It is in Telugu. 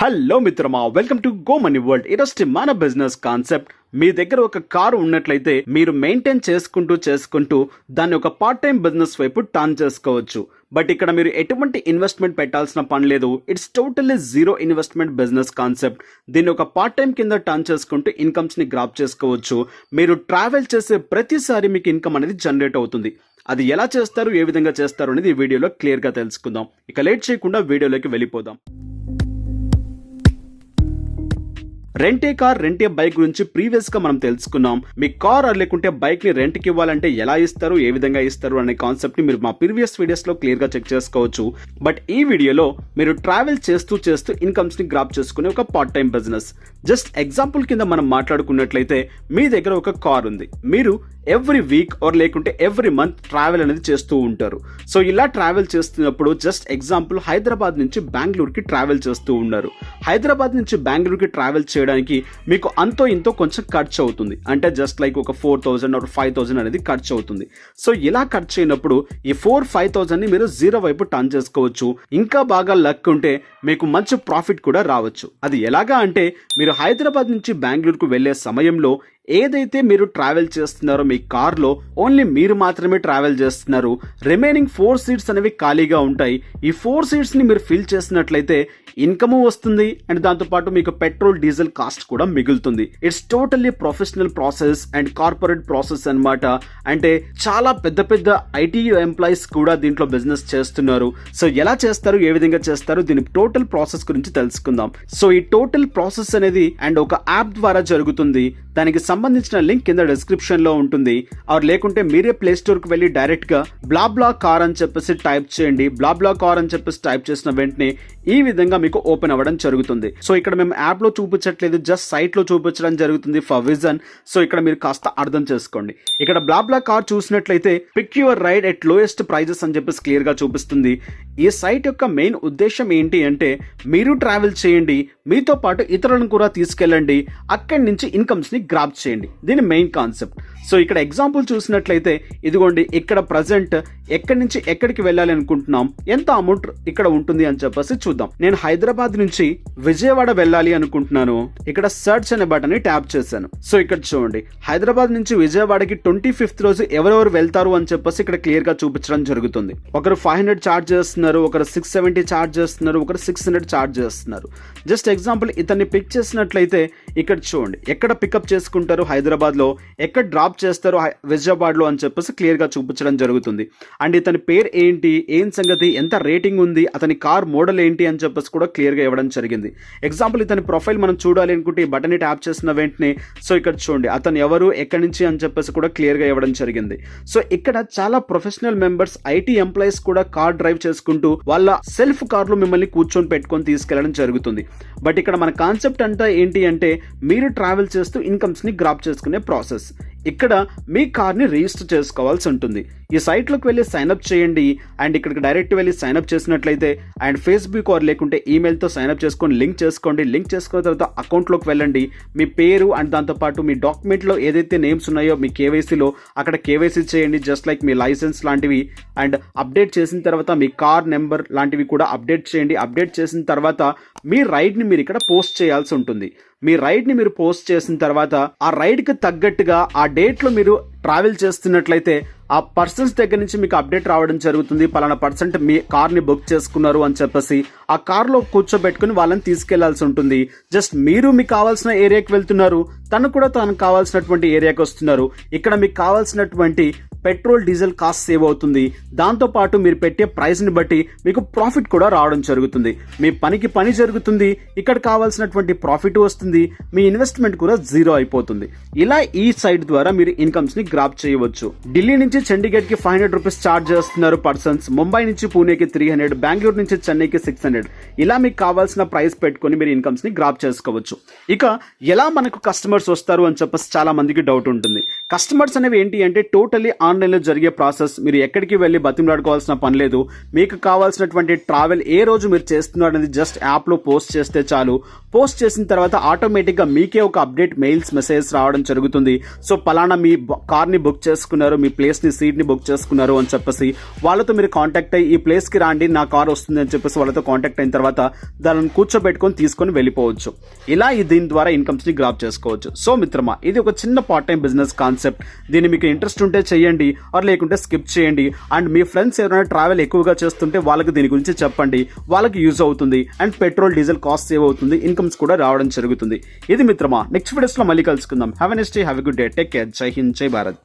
హలో మిత్రమా, welcome to go money world. ఈరోజు మన బిజినెస్ కాన్సెప్ట్, మీ దగ్గర ఒక కారు ఉన్నట్లయితే మీరు మెయింటైన్ చేసుకుంటూ దాన్ని ఒక పార్ట్ టైం బిజినెస్ వైపు టర్న్ చేసుకోవచ్చు. బట్ ఇక్కడ మీరు ఎటువంటి ఇన్వెస్ట్మెంట్ పెట్టాల్సిన పని లేదు. It's totally zero investment business concept. దీన్ని ఒక పార్ట్ టైం కింద టర్న్ చేసుకుంటూ ఇన్కమ్స్ ని గ్రాప్ చేసుకోవచ్చు. మీరు ట్రావెల్ చేసే ప్రతిసారి మీకు ఇన్కమ్ అనేది జనరేట్ అవుతుంది. అది ఎలా చేస్తారు, ఏ విధంగా చేస్తారు అనేది ఈ వీడియోలో క్లియర్ గా తెలుసుకుందాం. ఇక లేట్ చేయకుండా వీడియోలోకి వెళ్ళిపోదాం. రెంటే కార్, రెంటే బైక్ గురించి ప్రీవియస్ గా మనం తెలుసుకున్నాం. మీ కార్ లేకుంటే బైక్ ని రెంట్ కి ఇవ్వాలంటే ఎలా ఇస్తారు, ఏ విధంగా ఇస్తారు అనే కాన్సెప్ట్ ని మీరు మా ప్రీవియస్ వీడియోస్ లో క్లియర్ గా చెక్ చేసుకోవచ్చు. బట్ ఈ వీడియోలో మీరు ట్రావెల్ చేస్తూ ఇన్కమ్స్ ని గ్రాప్ చేసుకునే ఒక part time business. Just example కింద మనం మాట్లాడుకున్నట్లయితే, మీ దగ్గర ఒక కార్ ఉంది. మీరు ఎవ్రీ వీక్ ఆర్ లేకుంటే ఎవ్రీ మంత్ ట్రావెల్ అనేది చేస్తూ ఉంటారు. సో ఇలా ట్రావెల్ చేస్తున్నప్పుడు జస్ట్ ఎగ్జాంపుల్ హైదరాబాద్ నుంచి బెంగళూరుకి ట్రావెల్ చేస్తూ ఉన్నారు. హైదరాబాద్ నుంచి బెంగళూరుకి ట్రావెల్ చేయడానికి మీకు అంతో ఇంతో కొంచెం ఖర్చు అవుతుంది. అంటే జస్ట్ లైక్ ఒక 4,000 or 5,000 అనేది ఖర్చు అవుతుంది. సో ఇలా ఖర్చు అయినప్పుడు ఈ 4,000-5,000 ని మీరు జీరో వైపు టర్న్ చేసుకోవచ్చు. ఇంకా బాగా లక్ ఉంటే మీకు మంచి ప్రాఫిట్ కూడా రావచ్చు. అది ఎలాగా అంటే, మీరు హైదరాబాద్ నుంచి బెంగళూరుకు వెళ్లే సమయంలో ఏదైతే మీరు ట్రావెల్ చేస్తున్నారో మీ కార్లో ఓన్లీ మీరు మాత్రమే ట్రావెల్ చేస్తున్నారు. రిమైనింగ్ 4 సీట్స్ అనేవి ఖాళీగా ఉంటాయి. ఈ 4 సీట్స్ ని మీరు ఫిల్ చేసినట్లయితే ఇన్కమ్ వస్తుంది అండ్ దాంతోపాటు మీకు పెట్రోల్ డీజిల్ కాస్ట్ కూడా మిగులుతుంది. It's totally professional process and corporate process అన్నమాట. అంటే చాలా పెద్ద ఐటీ ఎంప్లాయీస్ కూడా దీంట్లో బిజినెస్ చేస్తున్నారు. సో ఎలా చేస్తారు, ఏ విధంగా చేస్తారు, దీని టోటల్ ప్రాసెస్ గురించి తెలుసుకుందాం. సో ఈ టోటల్ ప్రాసెస్ అనేది అండ్ ఒక యాప్ ద్వారా జరుగుతుంది. దానికి సంబంధించిన లింక్ కింద డిస్క్రిప్షన్ లో ఉంటుంది. ఆర్ లేకుంటే మీరే ప్లే స్టోర్ కు వెళ్ళి డైరెక్ట్ గా BlaBla కార్ అని చెప్పేసి టైప్ చేయండి. BlaBla కార్ అని చెప్పేసి టైప్ చేసిన వెంటనే ఈ విధంగా మీకు ఓపెన్ అవ్వడం జరుగుతుంది. సో ఇక్కడ మేము యాప్ లో చూపించట్లేదు, జస్ట్ సైట్ లో చూపించడం జరుగుతుంది ఫర్ విజన్. సో ఇక్కడ మీరు కాస్త అర్థం చేసుకోండి. ఇక్కడ BlaBla కార్ చూసినట్లయితే pick your ride at lowest prices అని చెప్పేసి క్లియర్ గా చూపిస్తుంది. ఈ సైట్ యొక్క మెయిన్ ఉద్దేశం ఏంటి అంటే, మీరు ట్రావెల్ చేయండి, మీతో పాటు ఇతరులను కూడా తీసుకెళ్ళండి, అక్కడి నుంచి ఇన్కమ్స్ ని గ్రాప్ చేయండి. దీని మెయిన్ కాన్సెప్ట్. సో ఇక్కడ ఎగ్జాంపుల్ చూసినట్లయితే, ఇదిగోండి ఇక్కడ ప్రజెంట్ ఎక్కడి నుంచి ఎక్కడికి వెళ్ళాలి అనుకుంటున్నాం, ఎంత అమౌంట్ ఇక్కడ ఉంటుంది అని చెప్పేసి చూద్దాం. నేను హైదరాబాద్ నుంచి విజయవాడ వెళ్ళాలి అనుకుంటున్నాను. ఇక్కడ సర్చ్ అనే బటన్ ని ట్యాప్ చేశాను. సో ఇక్కడ చూడండి, హైదరాబాద్ నుంచి విజయవాడకి 25th రోజు ఎవరెవరు వెళ్తారు అని చెప్పేసి ఇక్కడ క్లియర్ గా చూపించడం జరుగుతుంది. ఒకరు 500 చార్జ్ చేస్తున్నారు, ఒకరు 670 చార్జ్ చేస్తున్నారు, ఒకరు 600 చార్జ్ చేస్తున్నారు. జస్ట్ ఎగ్జాంపుల్ ఇతన్ని పిక్ చేసినట్లయితే ఇక్కడ చూడండి, ఎక్కడ పికప్ చేసుకుంటారు హైదరాబాద్ లో, ఎక్కడ డ్రాప్ చేస్తారు విజయవాడ లో అని చెప్పేసి క్లియర్ గా చూపించడం జరుగుతుంది. అండ్ ఇతని పేరు ఏంటి, ఏం సంగతి, ఎంత రేటింగ్ ఉంది, అతని కార్ మోడల్ ఏంటి అని చెప్పేసి కూడా క్లియర్ గా ఇవ్వడం జరిగింది. ఎగ్జాంపుల్ ఇతని ప్రొఫైల్ మనం చూడాలి అనుకుంటే ఈ బటన్ ని ట్యాప్ చేసిన వెంటనే సో ఇక్కడ చూడండి అతను ఎవరు, ఎక్కడి నుంచి అని చెప్పేసి కూడా క్లియర్ గా ఇవ్వడం జరిగింది. సో ఇక్కడ చాలా ప్రొఫెషనల్ మెంబర్స్, ఐటీ ఎంప్లాయీస్ కూడా కార్ డ్రైవ్ చేసుకుంటూ వాళ్ళ సెల్ఫ్ కార్ లో మిమ్మల్ని కూర్చొని పెట్టుకొని తీసుకెళ్లడం జరుగుతుంది. బట్ ఇక్కడ మన కాన్సెప్ట్ అంతా ఏంటి అంటే, మీరు ట్రావెల్ చేస్తూ ఇన్కమ్స్ ని గ్రాప్ చేసుకునే ప్రాసెస్. ఇక్కడ మీ కార్ ని రిజిస్టర్ చేసుకోవాల్సి ఉంటుంది. ఈ సైట్ లోకి వెళ్ళి సైన్అప్ చేయండి. అండ్ ఇక్కడికి డైరెక్ట్ వెళ్ళి సైన్అప్ చేసినట్లయితే అండ్ ఫేస్బుక్ ఆర్ లేకుంటే ఈమెయిల్ తో సైన్అప్ చేసుకొని లింక్ చేసుకోండి. లింక్ చేసుకున్న తర్వాత అకౌంట్ లోకి వెళ్ళండి. మీ పేరు అండ్ దాంతోపాటు మీ డాక్యుమెంట్ లో ఏదైతే నేమ్స్ ఉన్నాయో మీ కేవైసీలో అక్కడ కేవైసీ చేయండి. జస్ట్ లైక్ మీ లైసెన్స్ లాంటివి. అండ్ అప్డేట్ చేసిన తర్వాత మీ కార్ నెంబర్ లాంటివి కూడా అప్డేట్ చేయండి. అప్డేట్ చేసిన తర్వాత మీ రైడ్ ని మీరు ఇక్కడ పోస్ట్ చేయాల్సి ఉంటుంది. మీ రైడ్ ని మీరు పోస్ట్ చేసిన తర్వాత ఆ రైడ్ కి తగ్గట్టుగా ఆ డేట్ లో మీరు ట్రావెల్ చేస్తున్నట్లయితే ఆ పర్సన్స్ దగ్గర నుంచి మీకు అప్డేట్ రావడం జరుగుతుంది. పలానా పర్సెంట్ మీ కార్ ని బుక్ చేసుకున్నారు అని చెప్పేసి ఆ కార్ లో కూర్చోబెట్టుకుని వాళ్ళని తీసుకెళ్లాల్సి ఉంటుంది. జస్ట్ మీరు మీకు కావాల్సిన ఏరియాకి వెళ్తున్నారు, తను కూడా తనకు కావాల్సినటువంటి ఏరియాకి వస్తున్నారు. ఇక్కడ మీకు కావాల్సినటువంటి పెట్రోల్ డీజిల్ కాస్ట్ సేవ్ అవుతుంది. దాంతో పాటు మీరు పెట్టే ప్రైస్ ని బట్టి మీకు ప్రాఫిట్ కూడా రావడం జరుగుతుంది. మీ పనికి పని జరుగుతుంది, ఇక్కడ కావాల్సినటువంటి ప్రాఫిట్ వస్తుంది, మీ ఇన్వెస్ట్మెంట్ కూడా జీరో అయిపోతుంది. ఇలా ఈ సైట్ ద్వారా మీరు ఇన్కమ్స్ ని గ్రాప్ చేయవచ్చు. ఢిల్లీ నుంచి చండీగఢ్ కి 500 రూపీస్ చార్జ్ చేస్తున్నారు పర్సన్స్, ముంబై నుంచి పూణేకి 300, బెంగళూరు నుంచి చెన్నైకి 600. ఇలా మీకు కావాల్సిన ప్రైస్ పెట్టుకుని మీరు ఇన్కమ్స్ ని గ్రాప్ చేసుకోవచ్చు. ఇక ఎలా మనకు కస్టమర్స్ వస్తారు అని చెప్పేసి చాలా మందికి డౌట్ ఉంటుంది. కస్టమర్స్ అనేవి ఏంటి అంటే టోటలీ ఆన్లైన్లో జరిగే ప్రాసెస్. మీరు ఎక్కడికి వెళ్ళి బతిమలాడుకోవాల్సిన పని లేదు. మీకు కావాల్సినటువంటి ట్రావెల్ ఏ రోజు మీరు చేస్తున్నారు అనేది జస్ట్ యాప్లో పోస్ట్ చేస్తే చాలు. పోస్ట్ చేసిన తర్వాత ఆటోమేటిక్గా మీకే ఒక అప్డేట్ మెసేజ్ రావడం జరుగుతుంది. సో పలానా మీ కార్ని బుక్ చేసుకున్నారు, మీ ప్లేస్ని సీట్ని బుక్ చేసుకున్నారు అని చెప్పేసి వాళ్ళతో మీరు కాంటాక్ట్ అయ్యి ఈ ప్లేస్కి రాండి, నా కార్ వస్తుంది అని చెప్పేసి వాళ్ళతో కాంటాక్ట్ అయిన తర్వాత దానిని కూర్చోబెట్టుకొని తీసుకొని వెళ్ళిపోవచ్చు. ఇలా దీని ద్వారా ఇన్కమ్స్ని గ్రాప్ చేసుకోవచ్చు. సో మిత్రమా, ఇది ఒక చిన్న పార్ట్ టైం బిజినెస్ కాన్సెప్ట్. దీన్ని మీకు ఇంట్రెస్ట్ ఉంటే చేయండి, ఆర్ లేకుంటే స్కిప్ చేయండి. అండ్ మీ ఫ్రెండ్స్ ఎవరైనా ట్రావెల్ ఎక్కువగా చేస్తుంటే వాళ్ళకి దీని గురించి చెప్పండి, వాళ్ళకి యూజ్ అవుతుంది. And petrol diesel cost save అవుతుంది, ఇన్కమ్స్ కూడా రావడం జరుగుతుంది. ఇది మిత్రమా, నెక్స్ట్ వీడియోస్లో మళ్ళీ కలుసుకుందాం. Have a nice day, have a good day, take care, జై హింద్, జై భారత్.